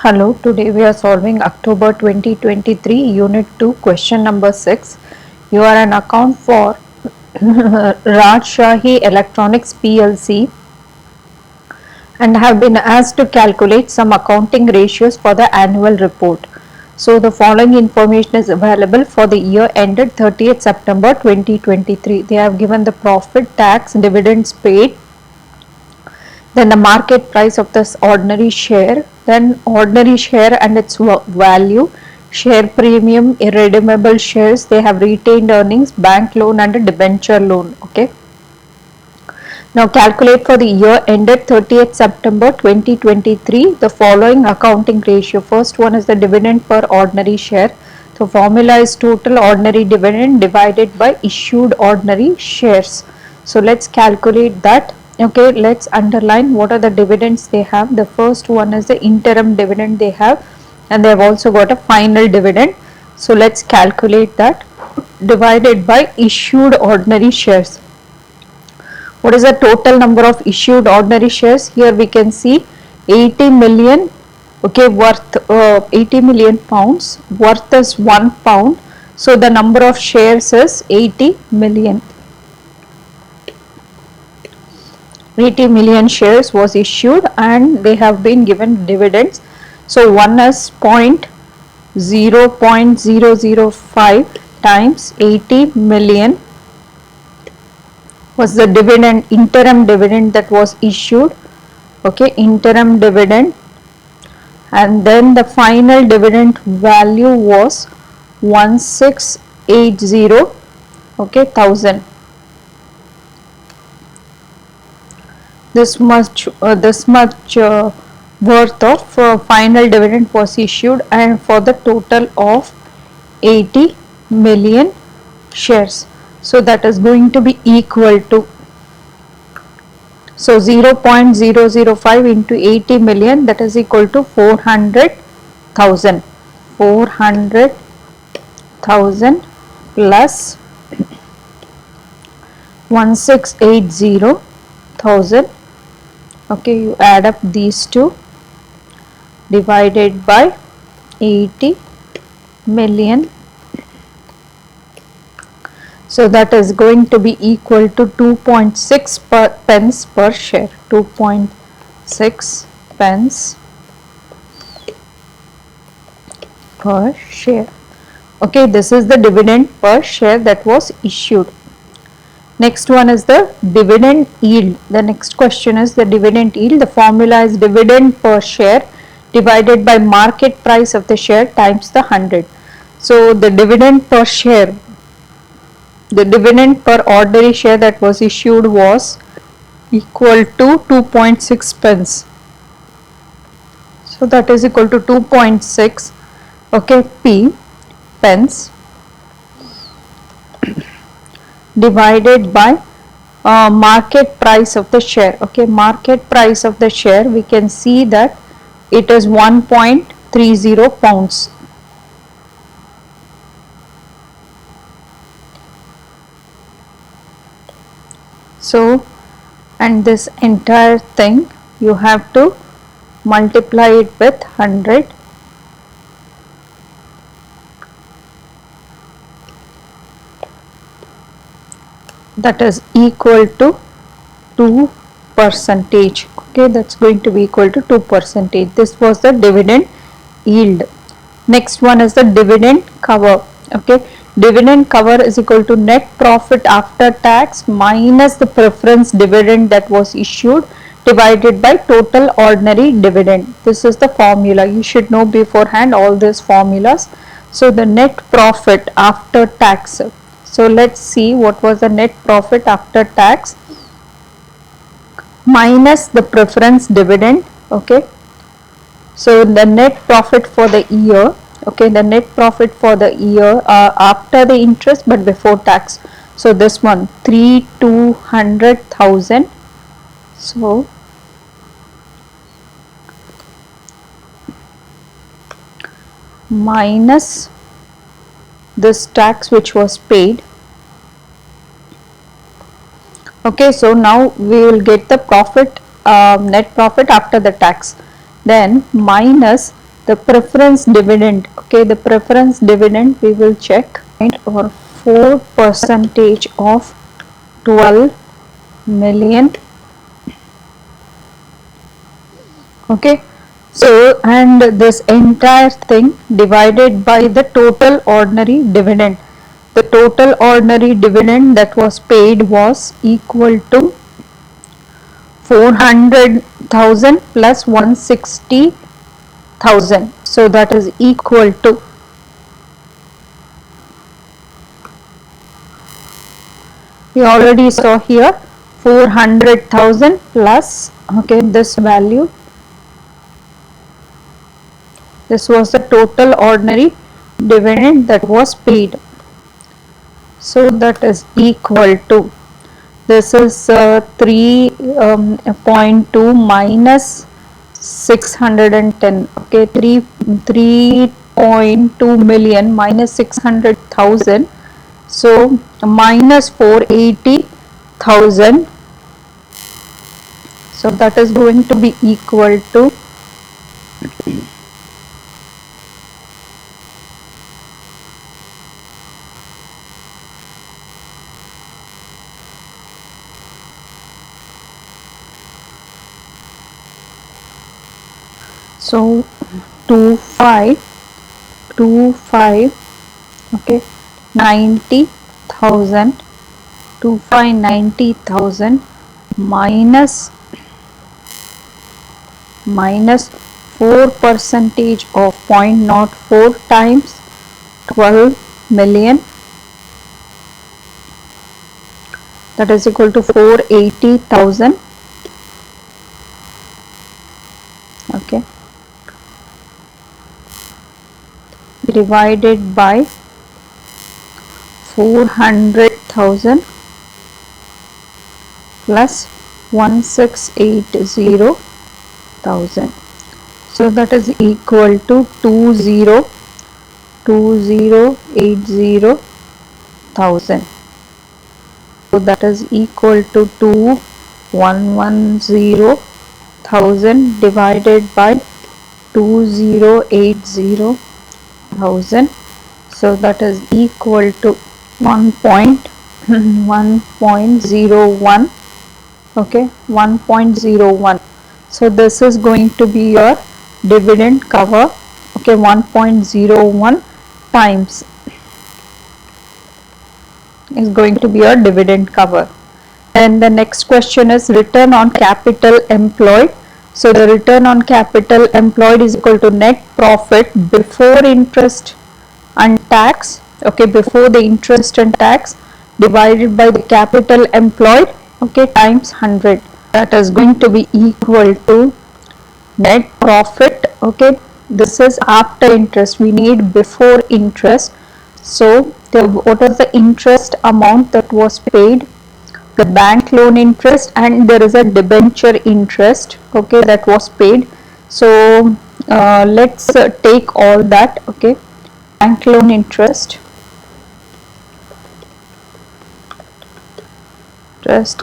Hello, today we are solving October 2023 Unit 2 question number 6. You are an account for Rajshahi Electronics PLC and have been asked to calculate some accounting ratios for the annual report. So the following information is available for the year ended 30th September 2023. They have given the profit, tax, dividends paid, then the market price of this ordinary share, then ordinary share and its value, share premium, irredeemable shares, they have retained earnings, bank loan and a debenture loan. Okay. Now calculate for the year ended 30th September 2023 the following accounting ratio. First one is the dividend per ordinary share. So formula is total ordinary dividend divided by issued ordinary shares. So let's calculate that. Okay, let's underline what are the dividends they have. The first one is the interim dividend they have, and they have also got a final dividend. So let's calculate that divided by issued ordinary shares. What is the total number of issued ordinary shares? Here we can see 80 million, okay, worth 80 million pounds, worth is 1 pound. So the number of shares is 80 million. 80 million shares was issued and they have been given dividends. So one is 0.005 times 80 million was the dividend, interim dividend that was issued. Okay, interim dividend, and then the final dividend value was 1680, okay, thousand. This much worth of final dividend was issued, and for the total of 80 million shares. So that is going to be equal to, so 0.005 into 80 million, that is equal to 400,000. 400,000 plus 1680,000. Okay, you add up these two, divided by 80 million. So that is going to be equal to 2.6 pence per share. 2.6 pence per share. Okay, this is the dividend per share that was issued. Next one is the dividend yield. The next question is the dividend yield. The formula is dividend per share divided by market price of the share times the 100. So the dividend per share, the dividend per ordinary share that was issued was equal to 2.6 pence. So that is equal to 2.6, okay, p pence divided by market price of the share. Okay, market price of the share, we can see that it is 1.30 pounds. So, and this entire thing you have to multiply it with 100. That is equal to 2%. Okay, that's going to be equal to 2%. This was the dividend yield. Next one is the dividend cover. Okay, dividend cover is equal to net profit after tax minus the preference dividend that was issued divided by total ordinary dividend. This is the formula. You should know beforehand all these formulas. So the net profit after tax. So let's see what was the net profit after tax minus the preference dividend. Okay, so the net profit for the year, okay, the net profit for the year after the interest but before tax. So this one 200,000. So minus this tax which was paid. Okay, so now we will get the profit, net profit after the tax, then minus the preference dividend. Okay, the preference dividend we will check, or 4% of 12 million. Okay, so and this entire thing divided by the total ordinary dividend. The total ordinary dividend that was paid was equal to 400,000 plus 160,000. So that is equal to, we already saw here, 400,000 plus, okay, this value. This was the total ordinary dividend that was paid. So that is equal to, this is 3.2 minus 610. Okay, 3.2 million minus 600,000. So minus 480,000. So that is going to be equal to, so 25, okay, 90,000, 90,000 minus 4% of 0.04 times 12 million, that is equal to 480,000. Okay, divided by 400,000 plus 1680,000. So that is equal to 20,080,000. So that is equal to 2,110,000 divided by 20,80,000. So that is equal to 1.01. Okay, 1.01. So this is going to be your dividend cover. Okay, 1.01 times is going to be your dividend cover. And the next question is return on capital employed. So the return on capital employed is equal to net profit before interest and tax. Okay, before the interest and tax divided by the capital employed, okay, times 100. That is going to be equal to net profit. Okay, this is after interest, we need before interest. So what was the interest amount that was paid? The bank loan interest, and there is a debenture interest, okay, that was paid. So let's take all that. Okay, bank loan interest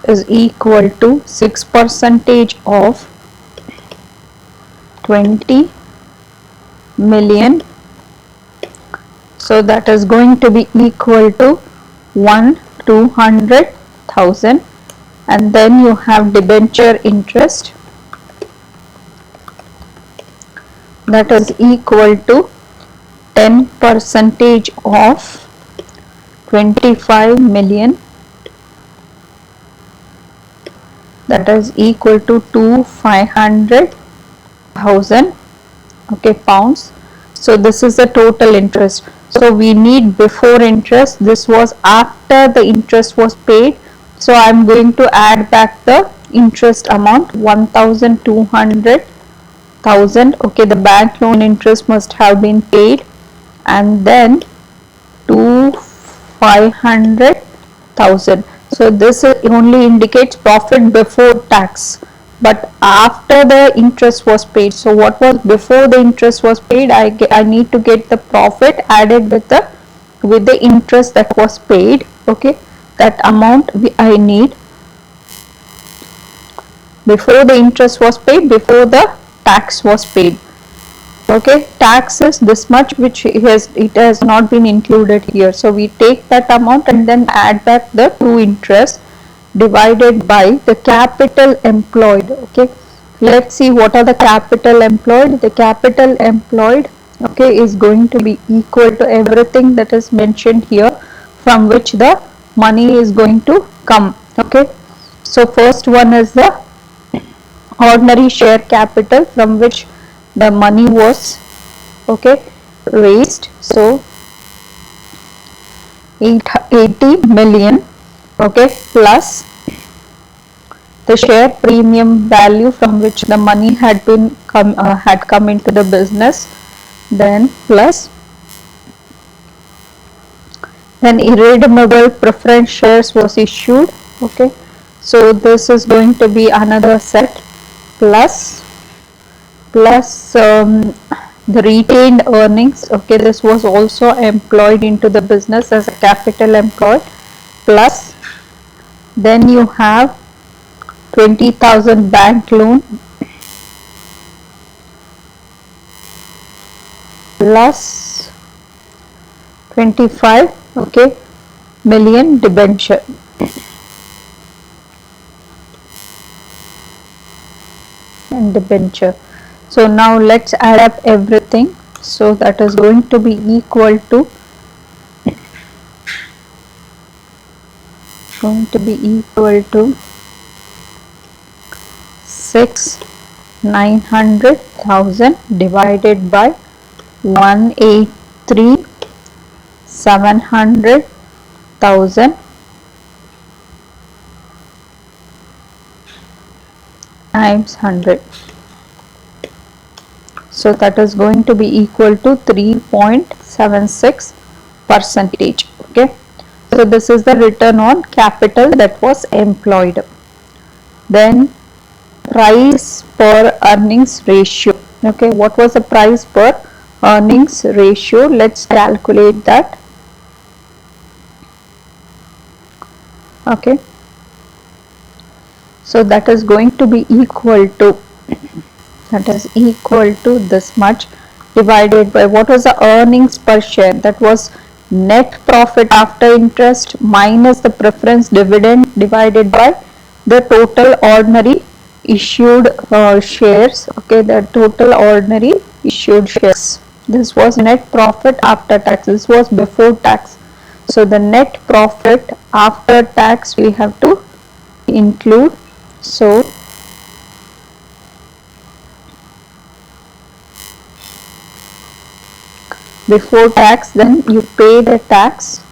is equal to 6% of 20 million. So that is going to be equal to 200,000. And then you have debenture interest, that is equal to 10% of 25 million, that is equal to 500,000, okay, pounds. So this is the total interest. So we need before interest. This was after the interest was paid. So I am going to add back the interest amount, 1,200,000. Okay, the bank loan interest must have been paid, and then 500,000. So this only indicates profit before tax, but after the interest was paid. So what was before the interest was paid? I need to get the profit added with the interest that was paid. Okay, that amount I need before the interest was paid, before the tax was paid. Okay, tax is this much, which it has not been included here. So we take that amount and then add back the true interest divided by the capital employed. Okay, let's see what are the capital employed. The capital employed, okay, is going to be equal to everything that is mentioned here, from which the money is going to come. Okay, so first one is the ordinary share capital, from which the money was, okay, raised. So 80 million, okay, plus the share premium value from which the money had come into the business, then plus then irredeemable preference shares was issued. Okay, so this is going to be another set, plus the retained earnings. Okay, this was also employed into the business as a capital employed, plus then you have 20,000 bank loan, plus 25, okay, million debenture. And debenture. So now let's add up everything. So that is going to be equal to 900,000 divided by 183,700,000 times 100. So that is going to be equal to 3.76 percentage. Okay, so this is the return on capital that was employed. Then price per earnings ratio. Okay, what was the price per earnings ratio? Let's calculate that. Okay, so that is going to be equal to this much divided by what was the earnings per share, that was net profit after interest minus the preference dividend divided by the total ordinary issued shares. Okay, the total ordinary issued shares. This was net profit after tax. This was before tax. So the net profit after tax we have to include. So before tax, then you pay the tax,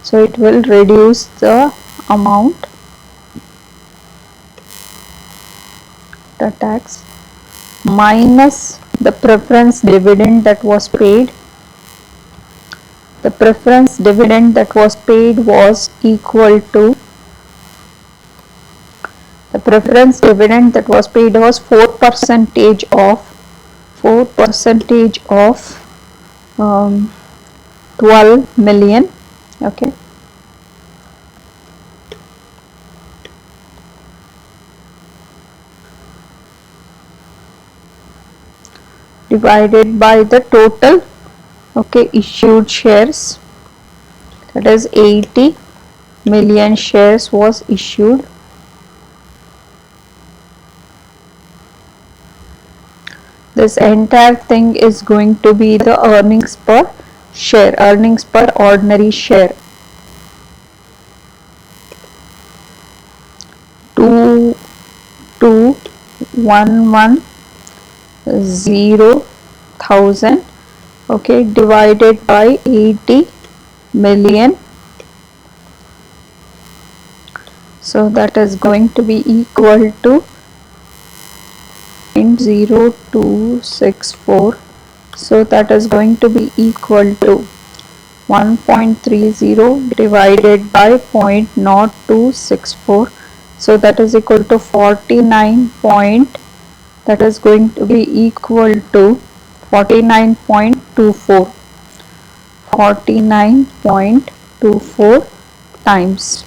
so it will reduce the amount, the tax, minus the preference dividend that was paid. The preference dividend that was paid was equal to, the preference dividend that was paid was 4% of 12 million. Okay, divided by the total, okay, issued shares, that is 80 million shares was issued. This entire thing is going to be the earnings per share, earnings per ordinary share. 2,110,000, okay, divided by 80 million. So that is going to be equal to 0.0264. So that is going to be equal to 1.30 divided by 0.0264. So that is equal to 49. That is going to be equal to 49.24. 49.24 times